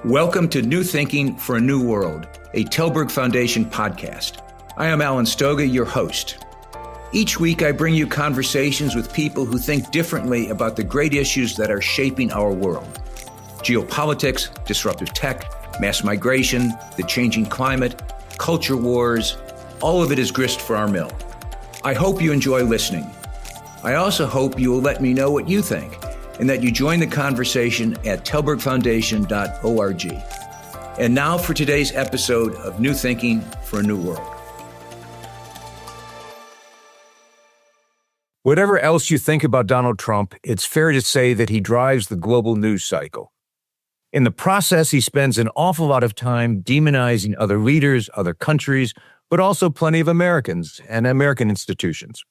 Welcome to New Thinking for a New World, a Tilburg Foundation podcast. I am Alan Stoga, your host. Each week, I bring you conversations with people who think differently about the great issues that are shaping our world. Geopolitics, disruptive tech, mass migration, the changing climate, culture wars, all of it is grist for our mill. I hope you enjoy listening. I also hope you will let me know what you think and that you join the conversation at tilburgfoundation.org. And now for today's episode of New Thinking for a New World. Whatever else you think about Donald Trump, it's fair to say that he drives the global news cycle. In the process, he spends an awful lot of time demonizing other leaders, other countries, but also plenty of Americans and American institutions.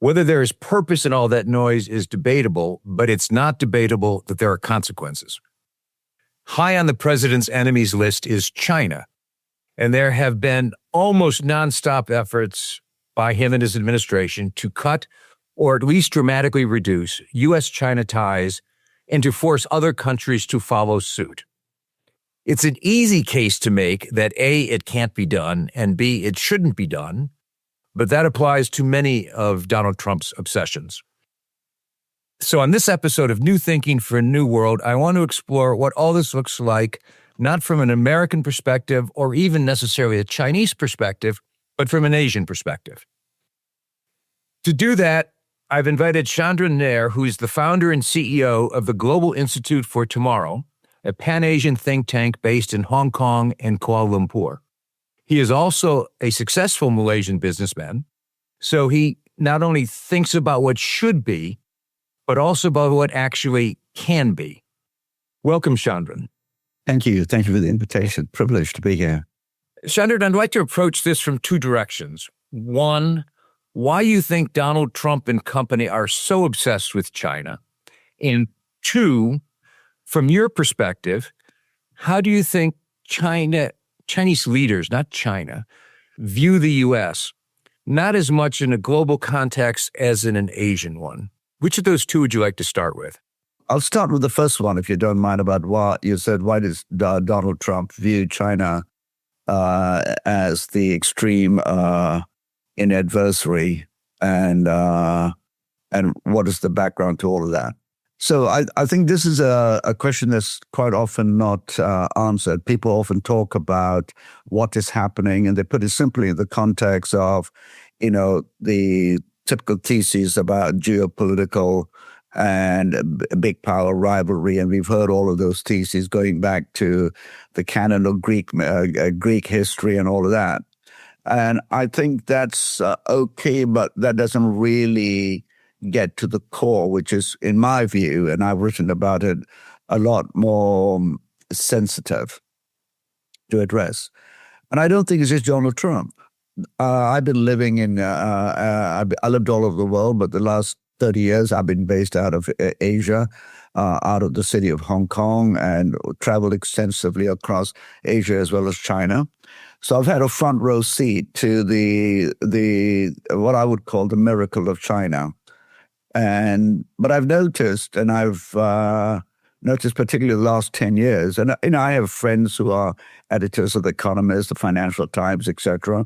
Whether there is purpose in all that noise is debatable, but it's not debatable that there are consequences. High on the president's enemies list is China, and there have been almost nonstop efforts by him and his administration to cut or at least dramatically reduce U.S. China ties and to force other countries to follow suit. It's an easy case to make that A, it can't be done, and B, it shouldn't be done, but that applies to many of Donald Trump's obsessions. So on this episode of New Thinking for a New World, I want to explore what all this looks like, not from an American perspective or even necessarily a Chinese perspective, but from an Asian perspective. To do that, I've invited Chandran Nair, who is the founder and CEO of the Global Institute for Tomorrow, a Pan-Asian think tank based in Hong Kong and Kuala Lumpur. He is also a successful Malaysian businessman, so he not only thinks about what should be, but also about what actually can be. Welcome, Chandran. Thank you. Thank you for the invitation. Privileged to be here. Chandran, I'd like to approach this from two directions. One, why you think Donald Trump and company are so obsessed with China. And two, from your perspective, how do you think Chinese leaders, not China, view the U.S., not as much in a global context as in an Asian one? Which of those two would you like to start with? I'll start with the first one, if you don't mind, about what you said. Why does Donald Trump view China as the extreme in adversary, and what is the background to all of that? So I think this is a question that's quite often not answered. People often talk about what is happening, and they put it simply in the context of, the typical theses about geopolitical and big power rivalry. And we've heard all of those theses going back to the canon of Greek history and all of that. And I think that's okay, but that doesn't really get to the core, which is, in my view, and I've written about it, a lot more sensitive to address. And I don't think it's just Donald Trump. I've been living I lived all over the world, but the last 30 years I've been based out of Asia, out of the city of Hong Kong, and traveled extensively across Asia as well as China. So I've had a front row seat to the what I would call the miracle of China. But I've noticed, and I've noticed particularly the last 10 years, and I have friends who are editors of The Economist, the Financial Times, etc.,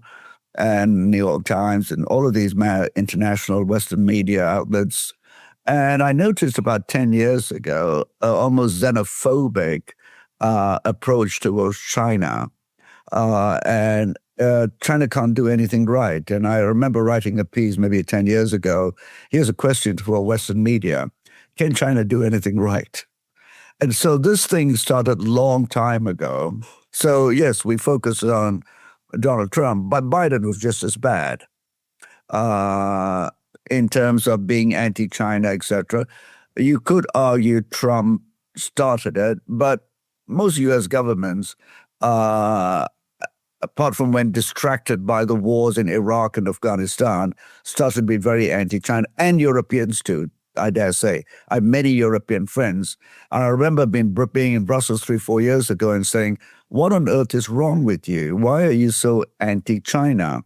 and New York Times, and all of these international Western media outlets. And I noticed about 10 years ago, almost xenophobic approach towards China. And China can't do anything right. And I remember writing a piece maybe 10 years ago. Here's a question for Western media. Can China do anything right? And so this thing started a long time ago. So yes, we focused on Donald Trump, but Biden was just as bad in terms of being anti-China, etc. You could argue Trump started it, but most U.S. governments, apart from when distracted by the wars in Iraq and Afghanistan, started to be very anti-China, and Europeans too, I dare say. I have many European friends, and I remember being in Brussels 3-4 years ago and saying, what on earth is wrong with you? Why are you so anti-China?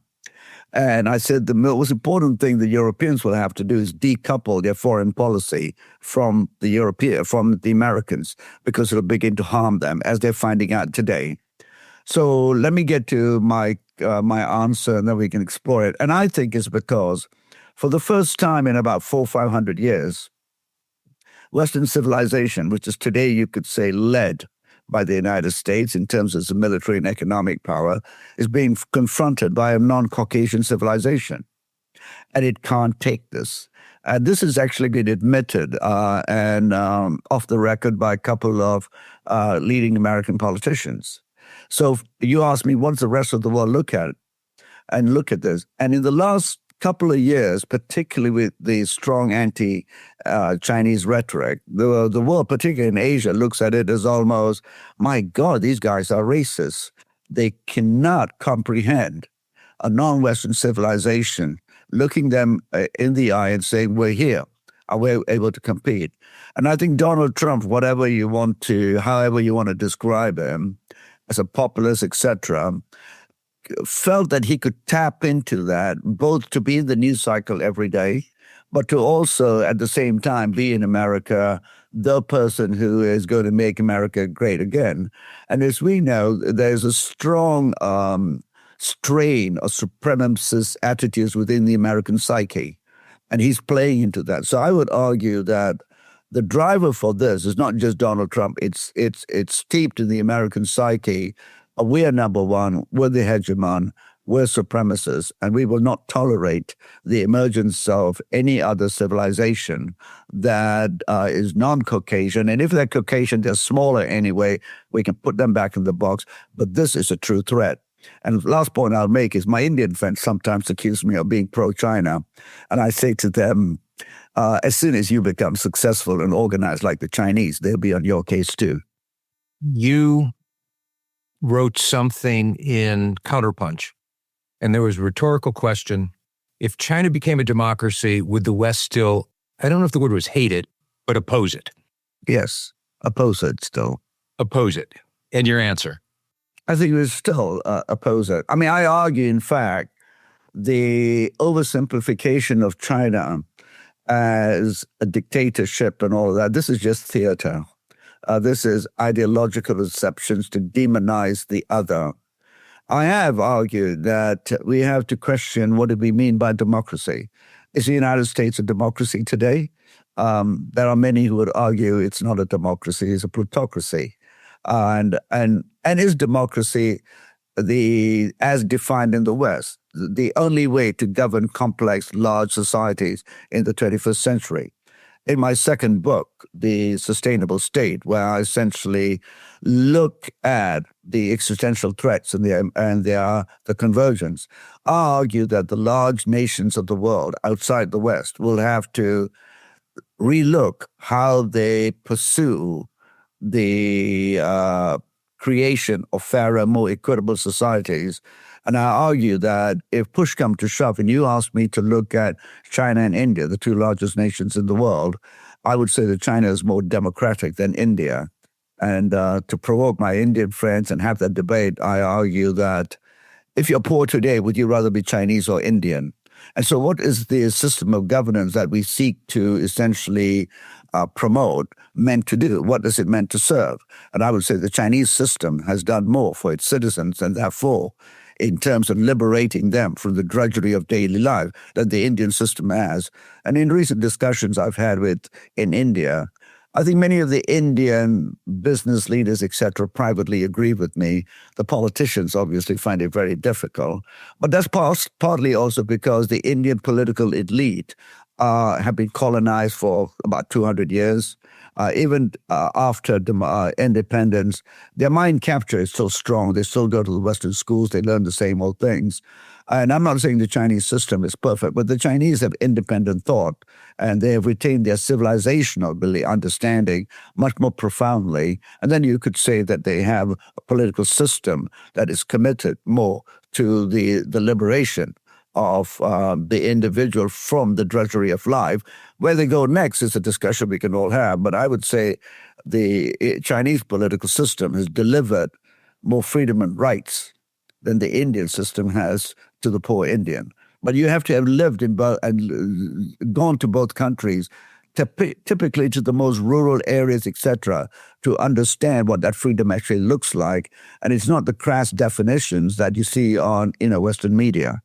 And I said the most important thing the Europeans will have to do is decouple their foreign policy from from the Americans, because it'll begin to harm them, as they're finding out today. So let me get to my answer, and then we can explore it. And I think it's because for the first time in about 400-500 years, Western civilization, which is today you could say led by the United States in terms of its military and economic power, is being confronted by a non-Caucasian civilization. And it can't take this. And this has actually been admitted and off the record by a couple of leading American politicians. So you ask me, what does the rest of the world look at? And look at this. And in the last couple of years, particularly with the strong anti-Chinese rhetoric, the world, particularly in Asia, looks at it as almost, my God, these guys are racist. They cannot comprehend a non-Western civilization looking them in the eye and saying, we're here. Are we able to compete? And I think Donald Trump, however you want to describe him, as a populist, etc., felt that he could tap into that, both to be in the news cycle every day, but to also, at the same time, be in America, the person who is going to make America great again. And as we know, there's a strong strain of supremacist attitudes within the American psyche, and he's playing into that. So I would argue that the driver for this is not just Donald Trump. It's steeped in the American psyche. We are number one. We're the hegemon. We're supremacists, and we will not tolerate the emergence of any other civilization that is non-Caucasian. And if they're Caucasian, they're smaller anyway. We can put them back in the box. But this is a true threat. And the last point I'll make is my Indian friends sometimes accuse me of being pro-China. And I say to them, as soon as you become successful and organized like the Chinese, they'll be on your case too. You wrote something in Counterpunch, and there was a rhetorical question. If China became a democracy, would the West still, I don't know if the word was hate it, but oppose it? Yes, oppose it still. Oppose it. And your answer? I think we still oppose it. I mean, I argue, in fact, the oversimplification of China as a dictatorship and all of that, this is just theater. This is ideological receptions to demonize the other. I have argued that we have to question what do we mean by democracy. Is the United States a democracy today? There are many who would argue it's not a democracy, it's a plutocracy. And is democracy as defined in the West the only way to govern complex, large societies in the 21st century? In my second book, The Sustainable State, where I essentially look at the existential threats and the convergence, I argue that the large nations of the world outside the West will have to relook how they pursue the creation of fairer, more equitable societies. And I argue that if push comes to shove, and you ask me to look at China and India, the two largest nations in the world, I would say that China is more democratic than India. And to provoke my Indian friends and have that debate, I argue that if you're poor today, would you rather be Chinese or Indian? And so what is the system of governance that we seek to essentially promote meant to do? What is it meant to serve? And I would say the Chinese system has done more for its citizens, and therefore, in terms of liberating them from the drudgery of daily life, than the Indian system has. And in recent discussions I've had in India, I think many of the Indian business leaders, etc., privately agree with me. The politicians obviously find it very difficult. But that's partly also because the Indian political elite have been colonized for about 200 years. Even after independence, their mind capture is so strong. They still go to the Western schools. They learn the same old things. And I'm not saying the Chinese system is perfect, but the Chinese have independent thought, and they have retained their civilizational understanding much more profoundly. And then you could say that they have a political system that is committed more to the liberation of the individual from the drudgery of life. Where they go next is a discussion we can all have, but I would say the Chinese political system has delivered more freedom and rights than the Indian system has to the poor Indian. But you have to have lived in both and gone to both countries, typically to the most rural areas, etc., to understand what that freedom actually looks like. And it's not the crass definitions that you see on Western media.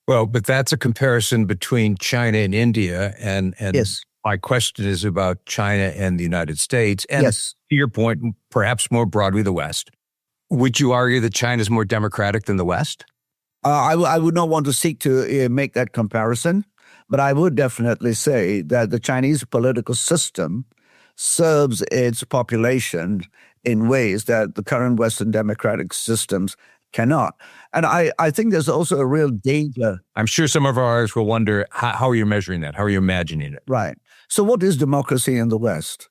Well, but that's a comparison between China and India, and yes. My question is about China and the United States, and yes. to your point, perhaps more broadly, the West. Would you argue that China is more democratic than the West? I would not want to seek to make that comparison, but I would definitely say that the Chinese political system serves its population in ways that the current Western democratic systems cannot. And I think there's also a real danger. I'm sure some of our audience will wonder, how are you measuring that? How are you imagining it? Right. So what is democracy in the West?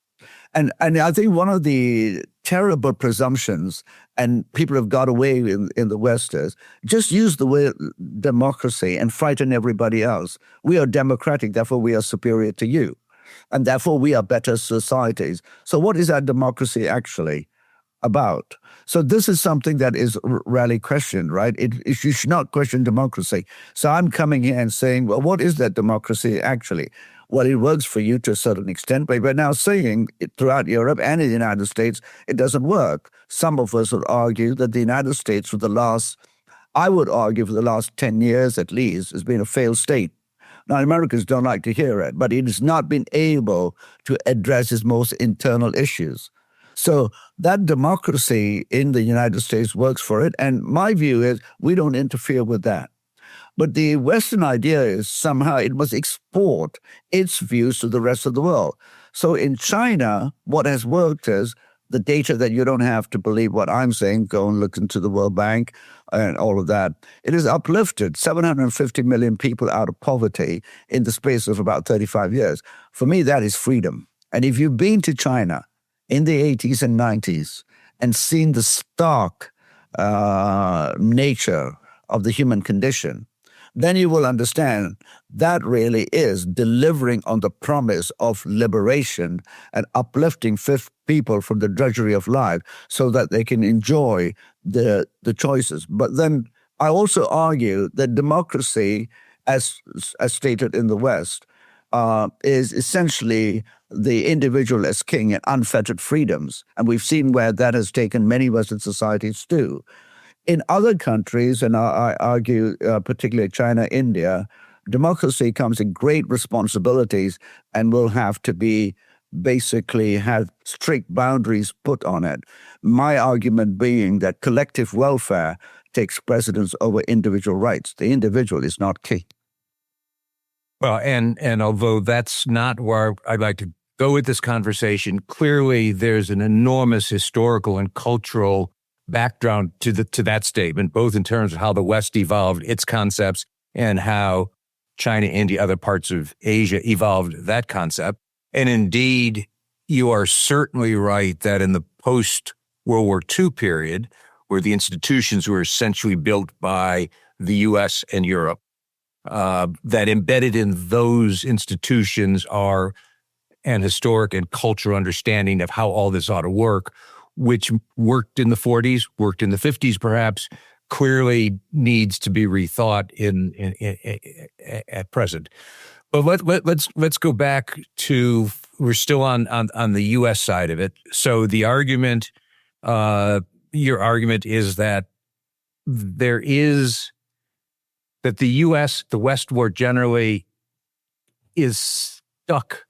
And I think one of the terrible presumptions, and people have got away in the West, is just use the word democracy and frighten everybody else. We are democratic, therefore we are superior to you. And therefore we are better societies. So what is our democracy actually about? So this is something that is rarely questioned, right? You should not question democracy. So I'm coming here and saying, well, what is that democracy actually? Well, it works for you to a certain extent, but we're now seeing it throughout Europe and in the United States, it doesn't work. Some of us would argue that the United States for the last 10 years at least, has been a failed state. Now, Americans don't like to hear it, but it has not been able to address its most internal issues. So that democracy in the United States works for it, and my view is we don't interfere with that. But the Western idea is somehow it must export its views to the rest of the world. So in China, what has worked is the data that you don't have to believe what I'm saying, go and look into the World Bank and all of that. It has uplifted 750 million people out of poverty in the space of about 35 years. For me, that is freedom. And if you've been to China in the 80s and 90s and seen the stark nature of the human condition, then you will understand that really is delivering on the promise of liberation and uplifting people from the drudgery of life so that they can enjoy the choices. But then I also argue that democracy, as stated in the West, is essentially the individual as king and unfettered freedoms. And we've seen where that has taken many Western societies too. In other countries, and I argue particularly China, India, democracy comes in great responsibilities and will have to be basically have strict boundaries put on it. My argument being that collective welfare takes precedence over individual rights. The individual is not key. Well, and although that's not where I'd like to go with this conversation, clearly there's an enormous historical and cultural background to that statement, both in terms of how the West evolved its concepts and how China, India, other parts of Asia evolved that concept. And indeed, you are certainly right that in the post-World War II period, where the institutions were essentially built by the U.S. and Europe, that embedded in those institutions are an historic and cultural understanding of how all this ought to work, which worked in the 40s, worked in the 50s perhaps, clearly needs to be rethought at present. But let's go back to, we're still on the U.S. side of it. So the argument, your argument is that the U.S., the West more generally, is stuck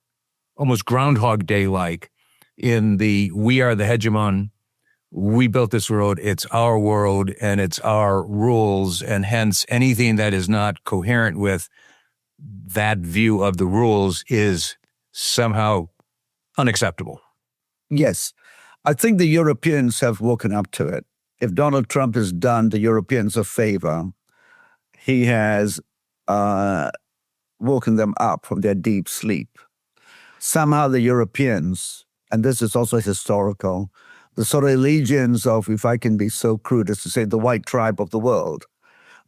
almost Groundhog Day-like in the we are the hegemon, we built this world, it's our world, and it's our rules, and hence anything that is not coherent with that view of the rules is somehow unacceptable. Yes. I think the Europeans have woken up to it. If Donald Trump has done the Europeans a favor, he has woken them up from their deep sleep. Somehow the Europeans, and this is also historical, the sort of allegiance of, if I can be so crude as to say, the white tribe of the world,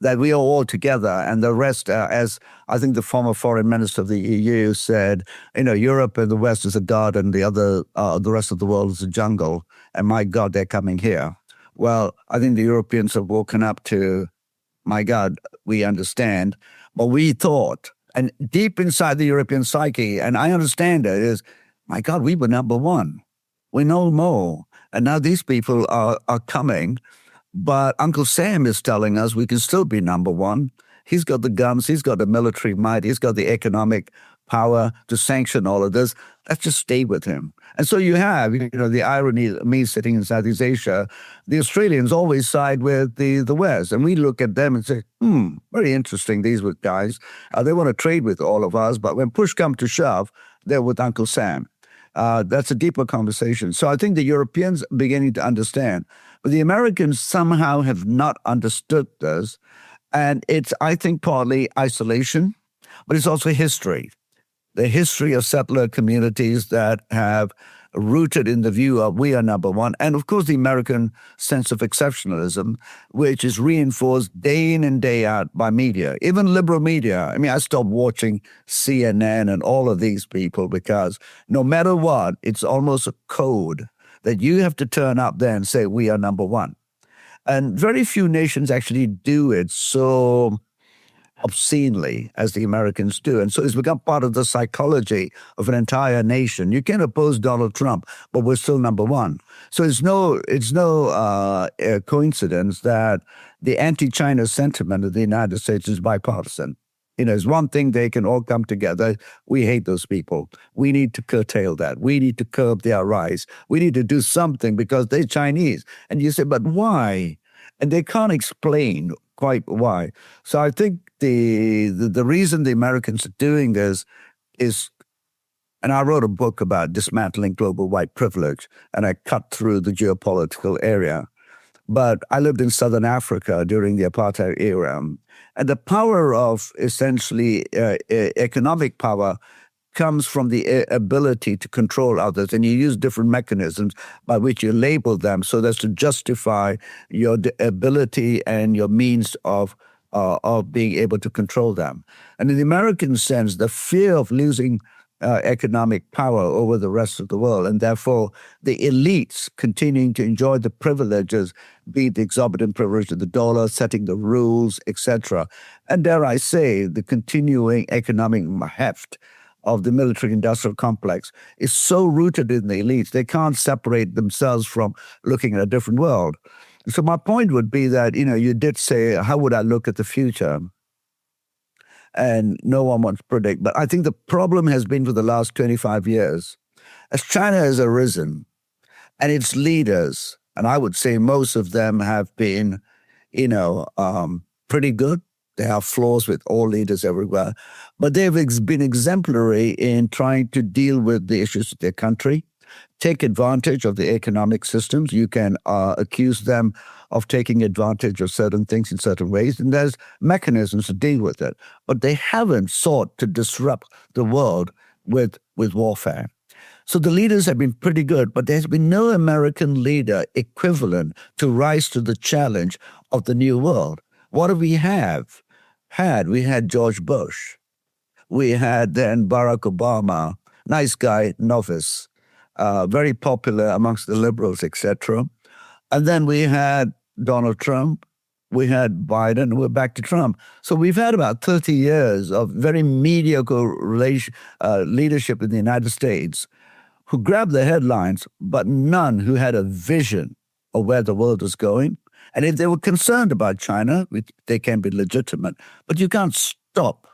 that we are all together, and the rest, as I think the former foreign minister of the EU said, Europe and the West is a garden, the rest of the world is a jungle, and my God, they're coming here. Well, I think the Europeans have woken up to, my God, we understand, But we thought, and deep inside the European psyche, and I understand it, is, my God, we were number one. We know more. And now these people are coming. But Uncle Sam is telling us we can still be number one. He's got the guns, he's got the military might, he's got the economic power to sanction all of this. Let's just stay with him. And so you have, the irony of me sitting in Southeast Asia, the Australians always side with the West. And we look at them and say, very interesting, these were guys. They want to trade with all of us, but when push comes to shove, they're with Uncle Sam. That's a deeper conversation. So I think the Europeans are beginning to understand. But the Americans somehow have not understood this. And it's, I think, partly isolation, but it's also history. The history of settler communities that have rooted in the view of we are number one. And of course, the American sense of exceptionalism, which is reinforced day in and day out by media, even liberal media. I mean, I stopped watching CNN and all of these people because no matter what, it's almost a code that you have to turn up there and say, we are number one. And very few nations actually do it so obscenely as the Americans do. And so it's become part of the psychology of an entire nation. You can't oppose Donald Trump, but we're still number one. So it's no coincidence that the anti-China sentiment of the United States is bipartisan. It's one thing they can all come together. We hate those people. We need to curtail that. We need to curb their rise. We need to do something because they're Chinese. And you say, but why? And they can't explain quite why. So I think the reason the Americans are doing this is, and I wrote a book about dismantling global white privilege, and I cut through the geopolitical area. But I lived in Southern Africa during the apartheid era. And the power of essentially economic power comes from the ability to control others. And you use different mechanisms by which you label them so as to justify your ability and your means of being able to control them. And in the American sense, the fear of losing economic power over the rest of the world, and therefore the elites continuing to enjoy the privileges, be it the exorbitant privilege of the dollar, setting the rules, etc. And dare I say, the continuing economic heft of the military-industrial complex is so rooted in the elites, they can't separate themselves from looking at a different world. So my point would be that, you did say, how would I look at the future? And no one wants to predict. But I think the problem has been for the last 25 years, as China has arisen, and its leaders, and I would say most of them have been, pretty good. There are flaws with all leaders everywhere. But they've been exemplary in trying to deal with the issues of their country, take advantage of the economic systems. You can accuse them of taking advantage of certain things in certain ways, and there's mechanisms to deal with it. But they haven't sought to disrupt the world with warfare. So the leaders have been pretty good, but there's been no American leader equivalent to rise to the challenge of the new world. What do we have? We had George Bush. We had then Barack Obama, nice guy, novice, very popular amongst the liberals, etc. And then we had Donald Trump, we had Biden, and we're back to Trump. So we've had about 30 years of very mediocre leadership in the United States who grabbed the headlines, but none who had a vision of where the world was going. And if they were concerned about China, they can be legitimate, but you can't stop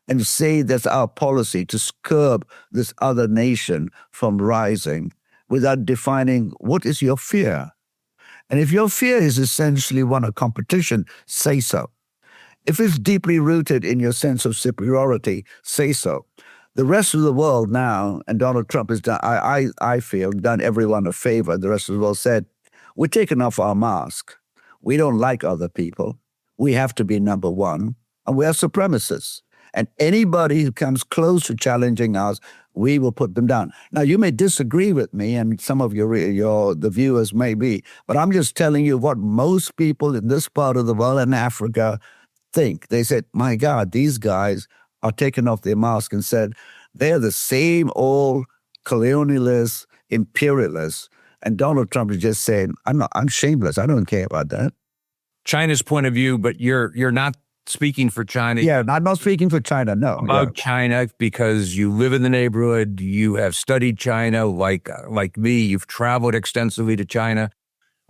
and say that's our policy to curb this other nation from rising without defining what is your fear. And if your fear is essentially one of competition, say so. If it's deeply rooted in your sense of superiority, say so. The rest of the world now, and Donald Trump has done, I feel, done everyone a favor. The rest of the world said, we're taking off our mask. We don't like other people. We have to be number one, and we are supremacists. And anybody who comes close to challenging us, we will put them down. Now, you may disagree with me, and some of the viewers may be, but I'm just telling you what most people in this part of the world and Africa think. They said, my God, these guys are taking off their mask and said, they're the same old colonialists, imperialists. And Donald Trump is just saying, I'm shameless. I don't care about that. China's point of view, but you're not speaking for China. Yeah, I'm not speaking for China, no. About China, because you live in the neighborhood, you have studied China like me, you've traveled extensively to China.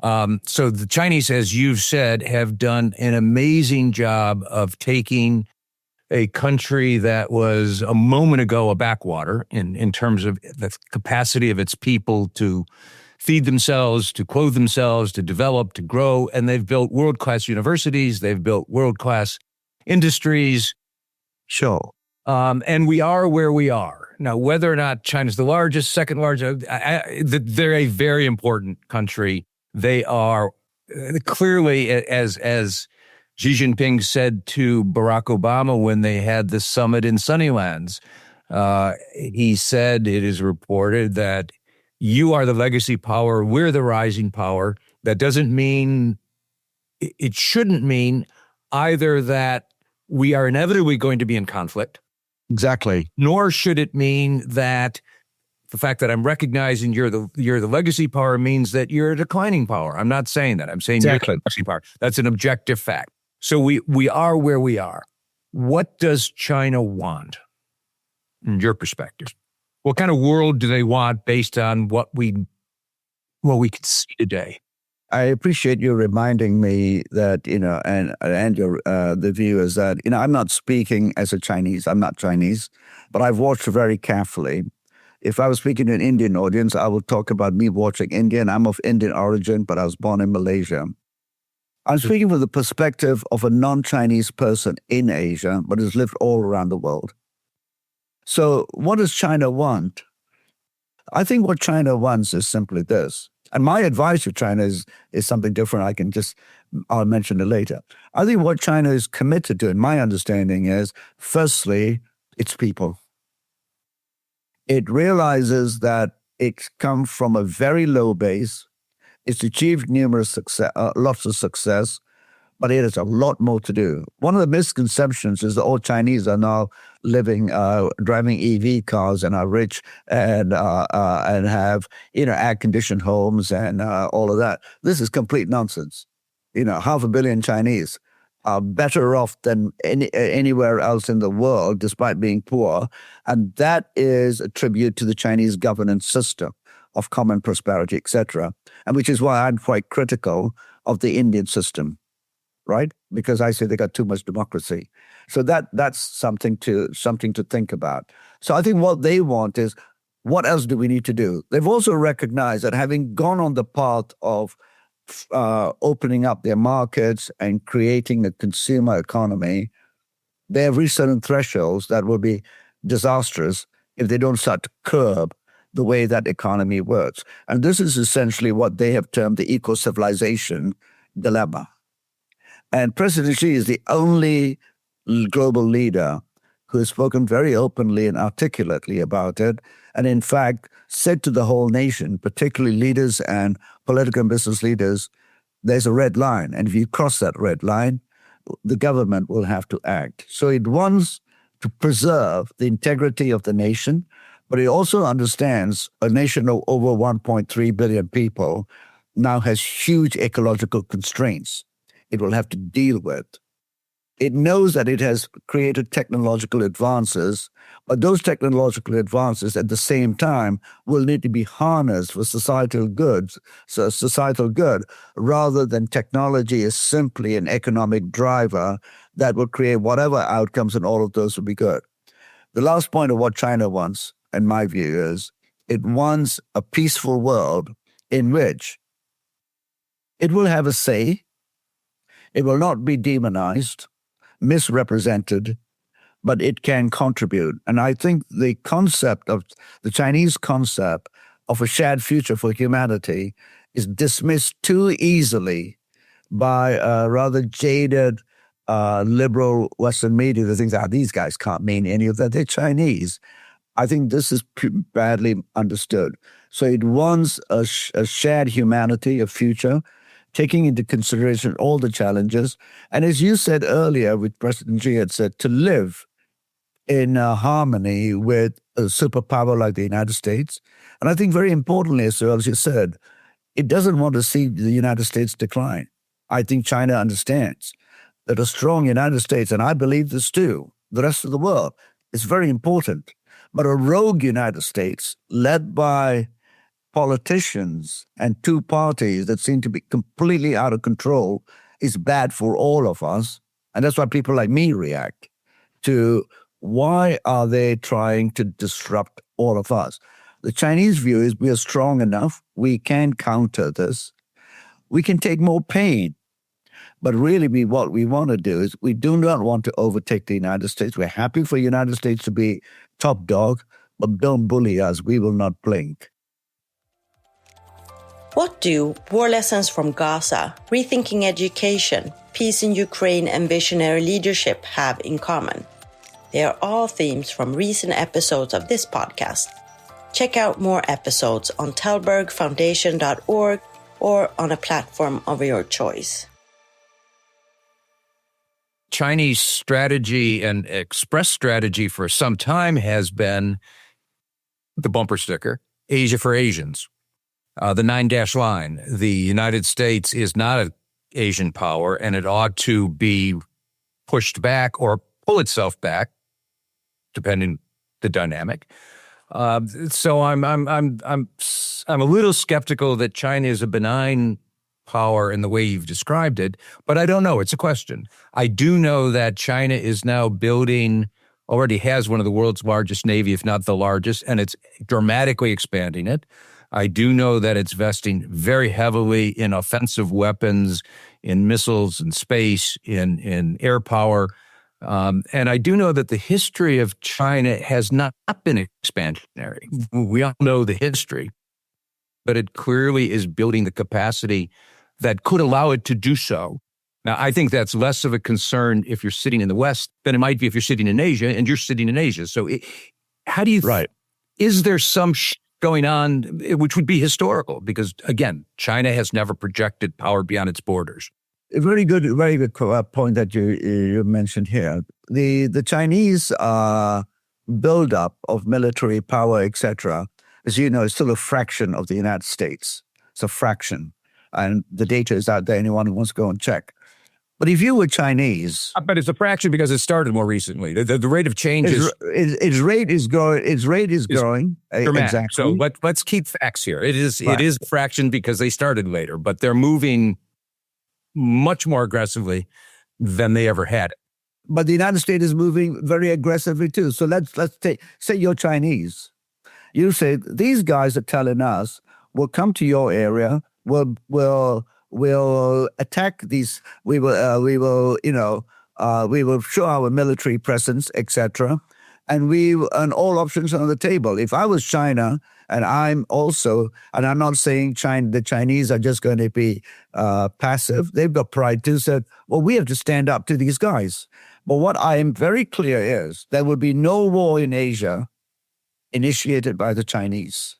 So the Chinese, as you've said, have done an amazing job of taking a country that was a moment ago a backwater in terms of the capacity of its people to feed themselves, to clothe themselves, to develop, to grow. And they've built world-class universities. They've built world-class industries. Sure. And we are where we are. Now, whether or not China's the largest, second largest, they're a very important country. They are clearly, as Xi Jinping said to Barack Obama when they had the summit in Sunnylands, he said, it is reported that you are the legacy power, we're the rising power. That doesn't mean, it shouldn't mean either that we are inevitably going to be in conflict. Exactly. Nor should it mean that the fact that I'm recognizing you're the legacy power means that you're a declining power. I'm not saying that. I'm saying exactly. You're the legacy power. That's an objective fact. So we are where we are. What does China want, in your perspective? What kind of world do they want based on what we can see today? I appreciate you reminding me that, and your the viewers that, I'm not speaking as a Chinese. I'm not Chinese, but I've watched very carefully. If I was speaking to an Indian audience, I would talk about me watching Indian. I'm of Indian origin, but I was born in Malaysia. I'm speaking from the perspective of a non-Chinese person in Asia, but has lived all around the world. So what does China want? I think what China wants is simply this. And my advice to China is something different. I'll mention it later. I think what China is committed to, in my understanding, is firstly, its people. It realizes that it's come from a very low base. It's achieved lots of success, but it has a lot more to do. One of the misconceptions is that all Chinese are now driving EV cars and are rich and have air-conditioned homes and all of that. This is complete nonsense. 500 million Chinese are better off than anywhere else in the world, despite being poor, and that is a tribute to the Chinese governance system of common prosperity, etc., and which is why I'm quite critical of the Indian system, right? Because I say they got too much democracy. So that's something to think about. So I think what they want is, what else do we need to do? They've also recognized that having gone on the path of opening up their markets and creating a consumer economy, they have reached certain thresholds that will be disastrous if they don't start to curb the way that economy works. And this is essentially what they have termed the eco-civilization dilemma. And President Xi is the only global leader who has spoken very openly and articulately about it, and in fact said to the whole nation, particularly leaders and political and business leaders, there's a red line, and if you cross that red line, the government will have to act. So it wants to preserve the integrity of the nation, but it also understands a nation of over 1.3 billion people now has huge ecological constraints it will have to deal with. It knows that it has created technological advances, but those technological advances at the same time will need to be harnessed for societal good, rather than technology is simply an economic driver that will create whatever outcomes, and all of those will be good. The last point of what China wants, in my view, is it wants a peaceful world in which it will have a say, it will not be demonized, misrepresented, but it can contribute. And I think the Chinese concept of a shared future for humanity is dismissed too easily by a rather jaded liberal Western media that thinks, these guys can't mean any of that, they're Chinese. I think this is badly understood. So it wants a shared humanity, a future, taking into consideration all the challenges. And as you said earlier, with President Xi had said, to live in harmony with a superpower like the United States. And I think very importantly, as you said, it doesn't want to see the United States decline. I think China understands that a strong United States, and I believe this too, the rest of the world, is very important. But a rogue United States led by politicians and two parties that seem to be completely out of control is bad for all of us. And that's why people like me react to why are they trying to disrupt all of us? The Chinese view is we are strong enough, we can counter this, we can take more pain. But really, what we want to do is we do not want to overtake the United States. We're happy for the United States to be top dog, but don't bully us. We will not blink. What do war lessons from Gaza, rethinking education, peace in Ukraine, and visionary leadership have in common? They are all themes from recent episodes of this podcast. Check out more episodes on thalbergfoundation.org or on a platform of your choice. Chinese strategy and express strategy for some time has been the bumper sticker, Asia for Asians, the 9-dash line. The United States is not an Asian power, and it ought to be pushed back or pull itself back, depending the dynamic. So I'm a little skeptical that China is a benign power in the way you've described it, but I don't know. It's a question. I do know that China is now already has one of the world's largest navy, if not the largest, and it's dramatically expanding it. I do know that it's investing very heavily in offensive weapons, in missiles, in space, in air power. And I do know that the history of China has not been expansionary. We all know the history, but it clearly is building the capacity that could allow it to do so. Now, I think that's less of a concern if you're sitting in the West than it might be if you're sitting in Asia, and you're sitting in Asia. So how do you... Right. Is there some going on, which would be historical? Because, again, China has never projected power beyond its borders. A very good point that you mentioned here. The Chinese buildup of military power, etc., as you know, is still a fraction of the United States. It's a fraction. And the data is out there. Anyone who wants to go and check. But if you were Chinese... But it's a fraction because it started more recently. The rate of change its rate is growing. Its rate is growing. Exactly. So let's keep facts here. It is a fraction because they started later, but they're moving much more aggressively than they ever had. But the United States is moving very aggressively too. So let's say you're Chinese. You say, these guys are telling us, we'll come to your area, we'll attack these, we will show our military presence, etc. And all options are on the table. If I was China, and I'm not saying the Chinese are just going to be passive. They've got pride too. Said, well, we have to stand up to these guys. But what I am very clear is there will be no war in Asia initiated by the Chinese.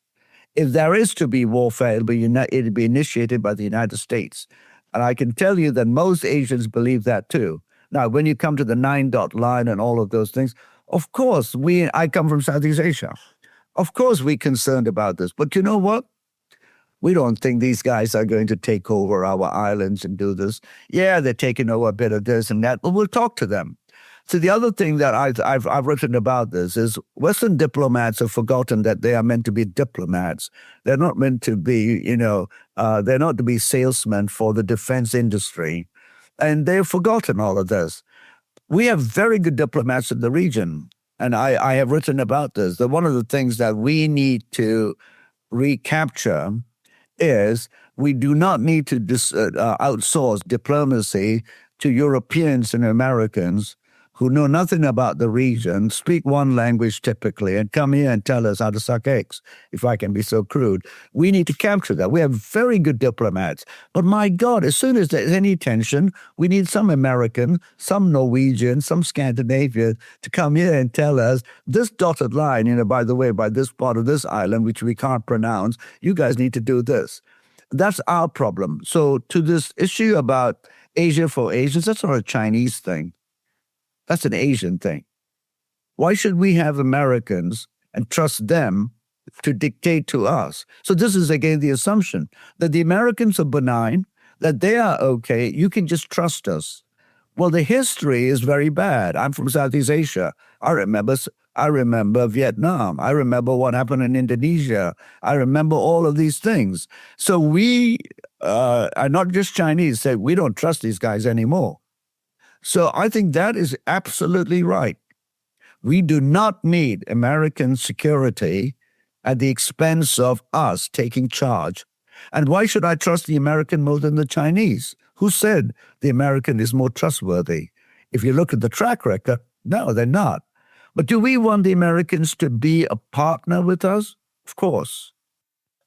If there is to be warfare, it'll be initiated by the United States. And I can tell you that most Asians believe that too. Now, when you come to the 9-dot line and all of those things, of course, I come from Southeast Asia. Of course, we're concerned about this. But you know what? We don't think these guys are going to take over our islands and do this. Yeah, they're taking over a bit of this and that, but we'll talk to them. So the other thing that I've written about this is Western diplomats have forgotten that they are meant to be diplomats. They're not meant to be, they're not to be salesmen for the defense industry. And they've forgotten all of this. We have very good diplomats in the region. And I have written about this, that one of the things that we need to recapture is we do not need to outsource diplomacy to Europeans and Americans who know nothing about the region, speak one language typically, and come here and tell us how to suck eggs, if I can be so crude. We need to capture that. We have very good diplomats. But my God, as soon as there's any tension, we need some American, some Norwegian, some Scandinavian to come here and tell us this dotted line, by the way, by this part of this island, which we can't pronounce, you guys need to do this. That's our problem. So to this issue about Asia for Asians, that's not a Chinese thing. That's an Asian thing. Why should we have Americans and trust them to dictate to us? So this is, again, the assumption that the Americans are benign, that they are okay. You can just trust us. Well, the history is very bad. I'm from Southeast Asia. I remember Vietnam. I remember what happened in Indonesia. I remember all of these things. So we are not just Chinese, say we don't trust these guys anymore. So I think that is absolutely right. We do not need American security at the expense of us taking charge. And why should I trust the American more than the Chinese? Who said the American is more trustworthy? If you look at the track record, no, they're not. But do we want the Americans to be a partner with us? Of course.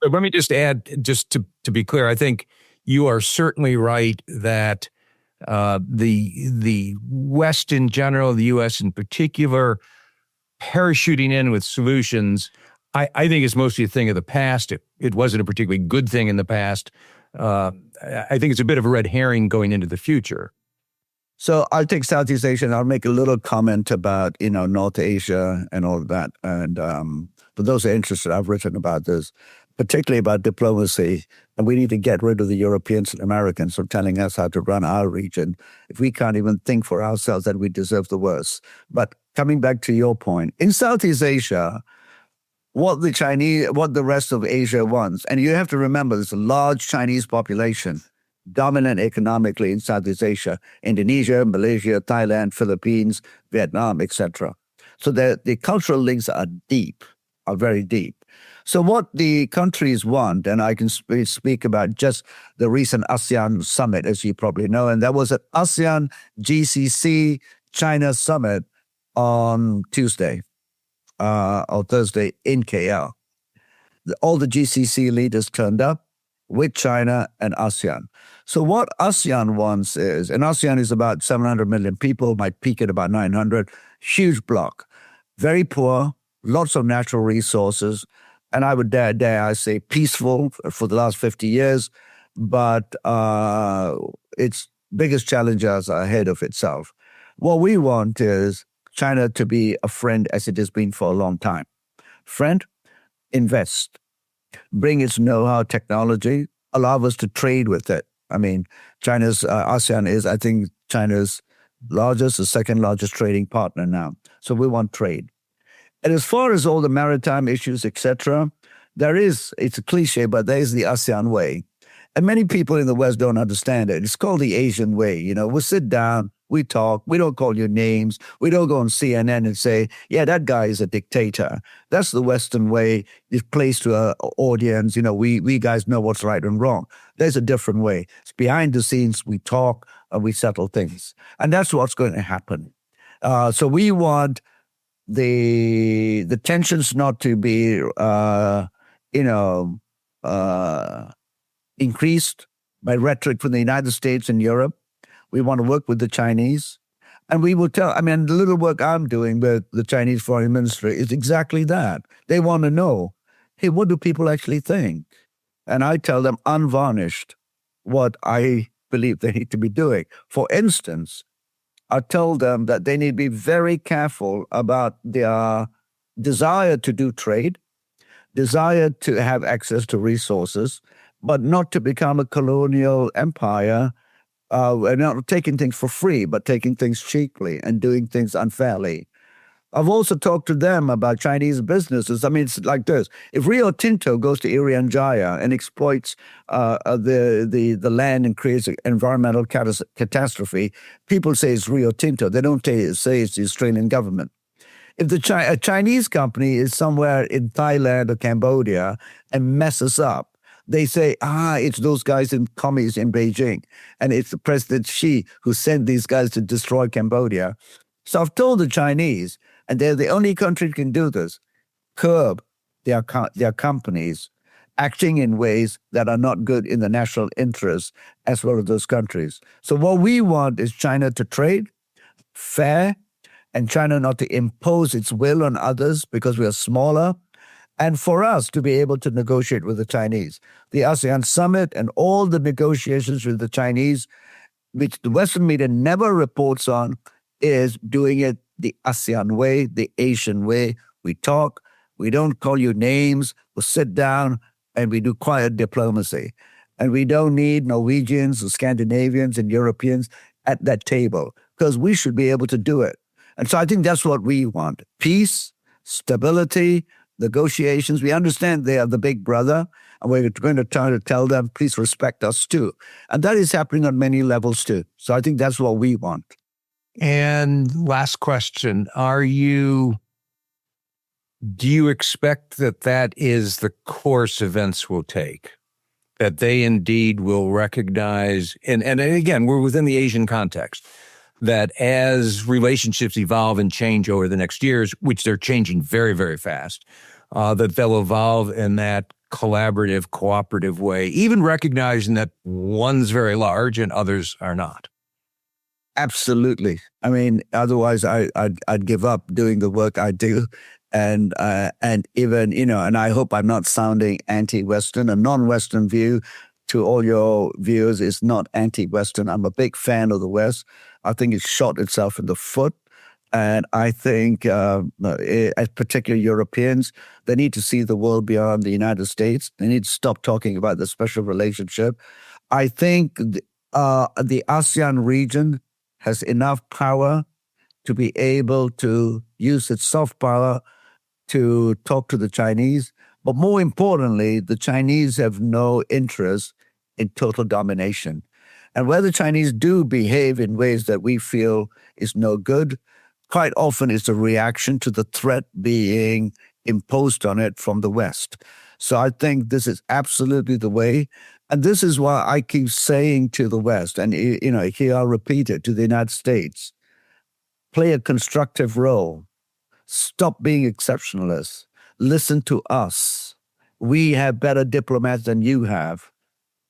Let me just add, just to be clear, I think you are certainly right that the West in general, the U.S. in particular, parachuting in with solutions, I think is mostly a thing of the past. It wasn't a particularly good thing in the past. I think it's a bit of a red herring going into the future. So I'll take Southeast Asia and I'll make a little comment about, North Asia and all of that. And for those who are interested, I've written about this, particularly about diplomacy. And we need to get rid of the Europeans and Americans from telling us how to run our region. If we can't even think for ourselves, then we deserve the worst. But coming back to your point, in Southeast Asia, what the rest of Asia wants, and you have to remember there's a large Chinese population, dominant economically in Southeast Asia, Indonesia, Malaysia, Thailand, Philippines, Vietnam, etc. So the cultural links are very deep. So what the countries want, and I can speak about just the recent ASEAN summit, as you probably know, and that was an ASEAN GCC China summit on Tuesday or Thursday in KL. All the GCC leaders turned up with China and ASEAN. So what ASEAN wants is, and ASEAN is about 700 million people, might peak at about 900, huge block, very poor, lots of natural resources, and I would dare I say peaceful for the last 50 years, but its biggest challenges are ahead of itself. What we want is China to be a friend as it has been for a long time. Friend, invest, bring its know-how technology, allow us to trade with it. I mean, China's ASEAN is, I think, China's the second largest trading partner now. So we want trade. And as far as all the maritime issues, etc., it's a cliche, but there is the ASEAN way. And many people in the West don't understand it. It's called the Asian way. We sit down, we talk, we don't call you names, we don't go on CNN and say, yeah, that guy is a dictator. That's the Western way. It's placed to our audience. We guys know what's right and wrong. There's a different way. It's behind the scenes, we talk and we settle things. And that's what's going to happen. So we want the tensions not to be, increased by rhetoric from the United States and Europe. We want to work with the Chinese. And we will the little work I'm doing with the Chinese foreign ministry is exactly that. They want to know, hey, what do people actually think? And I tell them unvarnished what I believe they need to be doing. For instance, I tell them that they need to be very careful about their desire to do trade, desire to have access to resources, but not to become a colonial empire, and not taking things for free, but taking things cheaply and doing things unfairly. I've also talked to them about Chinese businesses. It's like this. If Rio Tinto goes to Irian Jaya and exploits the land and creates an environmental catastrophe, people say it's Rio Tinto. They don't say it's the Australian government. If a Chinese company is somewhere in Thailand or Cambodia and messes up, they say, it's those guys in commies in Beijing. And it's the President Xi who sent these guys to destroy Cambodia. So I've told the Chinese, and they're the only country that can do this, curb their companies acting in ways that are not good in the national interest as well as those countries. So what we want is China to trade fair and China not to impose its will on others because we are smaller, and for us to be able to negotiate with the Chinese. The ASEAN summit and all the negotiations with the Chinese, which the Western media never reports on, is doing it the ASEAN way, the Asian way. We talk, we don't call you names, we sit down and we do quiet diplomacy. And we don't need Norwegians or Scandinavians and Europeans at that table, because we should be able to do it. And so I think that's what we want. Peace, stability, negotiations. We understand they are the big brother, and we're going to try to tell them, please respect us too. And that is happening on many levels too. So I think that's what we want. And last question, do you expect that is the course events will take? That they indeed will recognize, and again, we're within the Asian context, that as relationships evolve and change over the next years, which they're changing very, very fast, that they'll evolve in that collaborative, cooperative way, even recognizing that one's very large and others are not. Absolutely. I mean, otherwise I'd give up doing the work I do. And even, and I hope I'm not sounding anti-Western. A non-Western view to all your viewers is not anti-Western. I'm a big fan of the West. I think it's shot itself in the foot. And I think, particularly Europeans, they need to see the world beyond the United States. They need to stop talking about the special relationship. I think the ASEAN region has enough power to be able to use its soft power to talk to the Chinese. But more importantly, the Chinese have no interest in total domination. And where the Chinese do behave in ways that we feel is no good, quite often it's a reaction to the threat being imposed on it from the West. So I think this is absolutely the way. And this is why I keep saying to the West, and here I'll repeat it, to the United States, play a constructive role. Stop being exceptionalists. Listen to us. We have better diplomats than you have.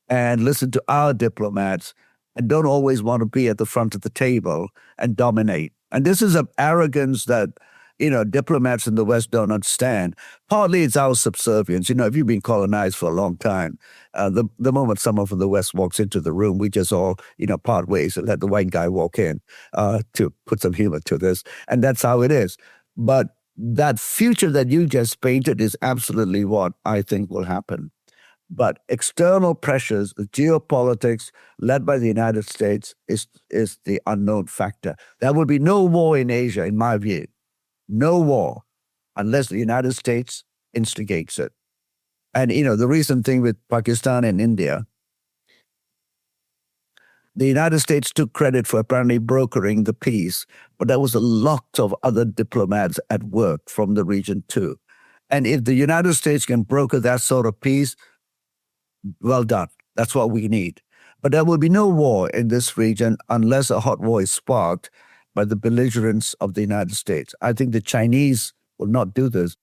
And listen to our diplomats, and don't always want to be at the front of the table and dominate. And this is an arrogance that, diplomats in the West don't understand. Partly it's our subservience. If you've been colonized for a long time, the moment someone from the West walks into the room, we just all, part ways and let the white guy walk in, to put some humor to this. And that's how it is. But that future that you just painted is absolutely what I think will happen. But external pressures, geopolitics led by the United States is the unknown factor. There will be no war in Asia, in my view. No war, unless the United States instigates it. And, the recent thing with Pakistan and India, the United States took credit for apparently brokering the peace, but there was a lot of other diplomats at work from the region too. And if the United States can broker that sort of peace, well done. That's what we need. But there will be no war in this region unless a hot war is sparked by the belligerence of the United States. I think the Chinese will not do this.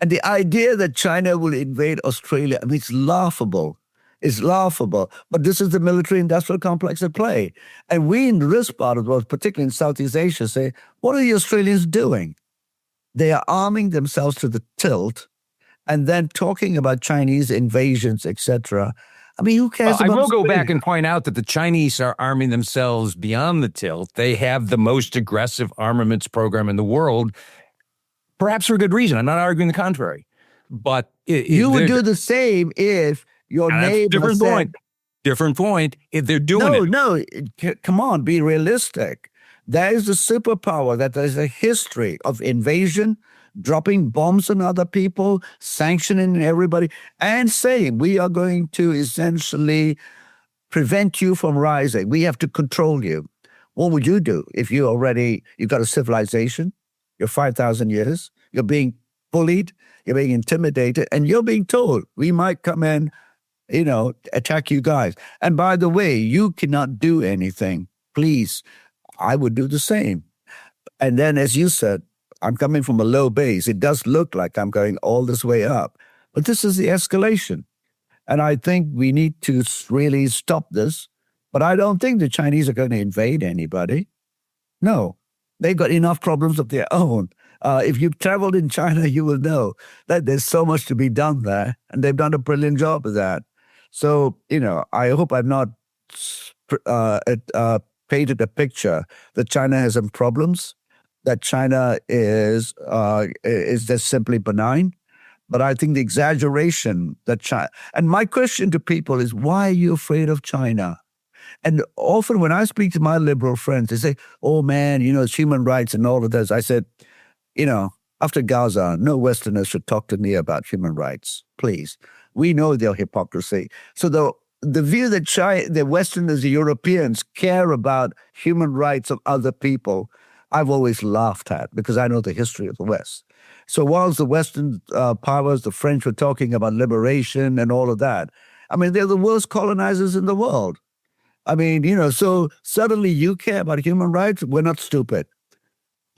And the idea that China will invade Australia, it's laughable. It's laughable. But this is the military-industrial complex at play. And we in this part of the world, particularly in Southeast Asia, say, what are the Australians doing? They are arming themselves to the tilt and then talking about Chinese invasions, etc. Who cares about I will go Australia? back and point out that the Chinese are arming themselves beyond the tilt. They have the most aggressive armaments program in the world, perhaps for good reason. I'm not arguing the contrary. But you would do the same if your neighbor said... Different point. If they're doing it. No, come on, be realistic. There is a superpower that there's a history of invasion, dropping bombs on other people, sanctioning everybody, and saying we are going to essentially prevent you from rising. We have to control you. What would you do if you've got a civilization, you're 5,000 years, you're being bullied, you're being intimidated, and you're being told, we might come in, attack you guys. And by the way, you cannot do anything. Please, I would do the same. And then, as you said, I'm coming from a low base. It does look like I'm going all this way up. But this is the escalation. And I think we need to really stop this. But I don't think the Chinese are going to invade anybody. No, they've got enough problems of their own. If you've traveled in China, you will know that there's so much to be done there. And they've done a brilliant job of that. So, I hope I've not painted a picture that China has some problems, that China is just simply benign. But I think the exaggeration that China... And my question to people is, why are you afraid of China? And often when I speak to my liberal friends, they say, oh man, it's human rights and all of this. I said, after Gaza, no Westerners should talk to me about human rights, please. We know their hypocrisy. So the view that the Westerners, the Europeans, care about human rights of other people, I've always laughed at because I know the history of the West. So whilst the Western powers, the French were talking about liberation and all of that, I mean, they're the worst colonizers in the world. I mean, so suddenly you care about human rights? We're not stupid.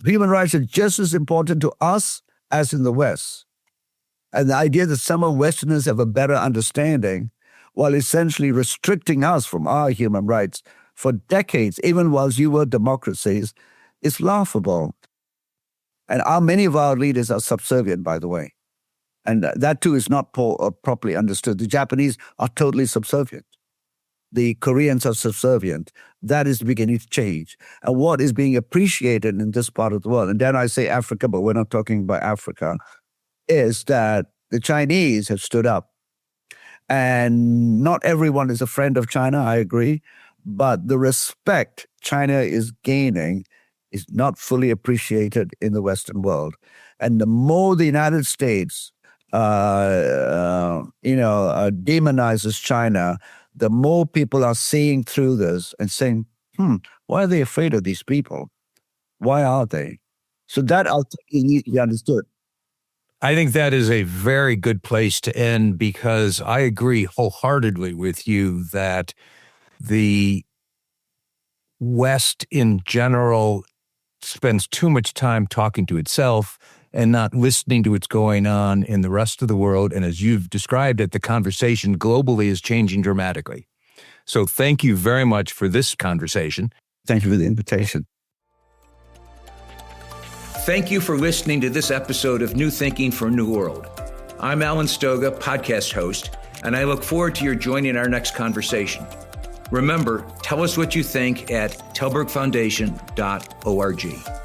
Human rights are just as important to us as in the West. And the idea that some of Westerners have a better understanding while essentially restricting us from our human rights for decades, even whilst you were democracies, is laughable. And many of our leaders are subservient, by the way. And that too is not properly understood. The Japanese are totally subservient. The Koreans are subservient. That is beginning to change. And what is being appreciated in this part of the world, and then I say Africa, but we're not talking about Africa, is that the Chinese have stood up. And not everyone is a friend of China, I agree, but the respect China is gaining is not fully appreciated in the Western world. And the more the United States, demonizes China, the more people are seeing through this and saying, why are they afraid of these people? Why are they? So that needs to be understood. I think that is a very good place to end because I agree wholeheartedly with you that the West in general spends too much time talking to itself and not listening to what's going on in the rest of the world. And as you've described it, the conversation globally is changing dramatically. So thank you very much for this conversation. Thank you for the invitation. Thank you for listening to this episode of New Thinking for a New World. I'm Alan Stoga, podcast host, and I look forward to your joining our next conversation. Remember, tell us what you think at telbergfoundation.org.